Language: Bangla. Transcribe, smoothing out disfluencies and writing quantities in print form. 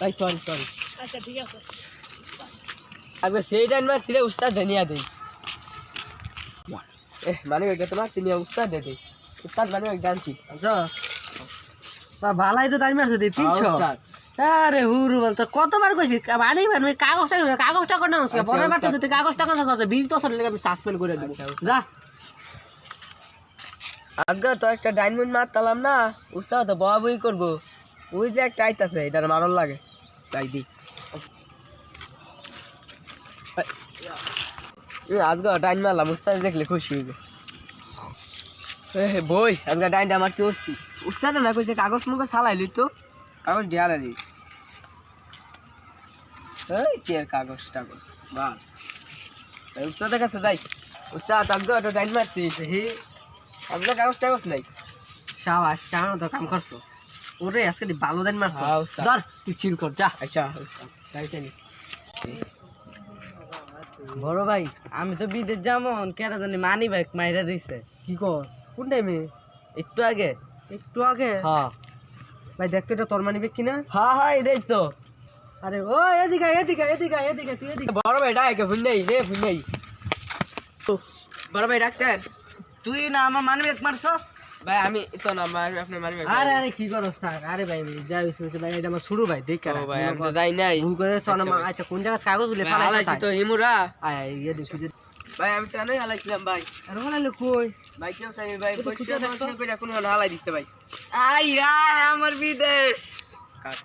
ভাই সরি সরি। আচ্ছা ঠিক আছে। আজকে সেই টাইম মারছি রে, উস্তাদ নিয়ে দেই। মানে এটা তোমার সিনিয়র উস্তাদ দে দেই। উস্তাদ মানে এক ডানছি। আচ্ছা তা ভালাই তো টাইম আছে 300। আরে হুরু বল তো কতবার কইছি মানে কাগজটা কোন না বড় বাটা যদি কাগজটা কোন না 20 বছর লাগে আমি সাসপেন্ড করে দেব। যা আজকে তো একটা ডায়মন্ড মারতালাম না, উস্তাদ তো বই করবো। ওই যে একটা আইতাছে, এটার মারণ লাগে তাই দি। আজকে ডাইন মারলাম, উস্তাদ দেখলে খুশি হইবে। বই আজকে ডাইনটা আমার কি উঠছি, উস্তাদ না কইছে কাগজ মুখে চালাইলি তো, কাগজ ঢেয়ালি এই কি আর কাগজ টাগজ বাল। উস্তাদের কাছে যাই, উস্তাদ আজকে একটা ডাইন মারছি, হি আপনার কাগজ টাগজ নাই। শাবাশ কেমন তো কাম করছো ওরে আজকে ভালো দিন মারছো। হ্যাঁ, উস্তাদ। ধর তুই চিল কর যা। আচ্ছা উস্তাদ তাই তাই। বড় ভাই আমি তো বিদেশ যাবো, কেরা জানি মানি ব্যাগ মাইরা দিছে কি কর কোন টাইমে? একটু আগে। একটু আগে? হ্যাঁ ভাই দেখতো এটা তোর মানিবে কিনা। হ্যাঁ হ্যাঁ এটাই তো। আরে ও এদিকে এদিকে এদিকে এদিকে তুই এদিকে। বড় ভাই ডাকে ভুল নেই রে, ভুল নেই। বড় ভাই ডাকছেন? তুই না আমার মানি ব্যাগ মারছস? ভাই আমি তো না আপনার মানি ব্যাগ। আরে আরে কি করছ স্যার? আরে ভাই যাই হইছে ভাই এটা আমার শুরু ভাই দেখ ও ভাই আমি তো যাই নাই। ভুল করে সোনা মা। আচ্ছা কোন জায়গা কাগজগুলো ফালাইছি ফালাইছিস তো হিমুরা। আয় আয় ইয়ে দেখি যে ভাই আমি তো আনোই হালাইছিলাম ভাই। আরে বলালে কই ভাই কেউ চাই ভাই এটা বসে খুঁজে দেখতো। কোনো হালাই দিচ্ছে ভাই। আই আমার বিদেশ। কাট।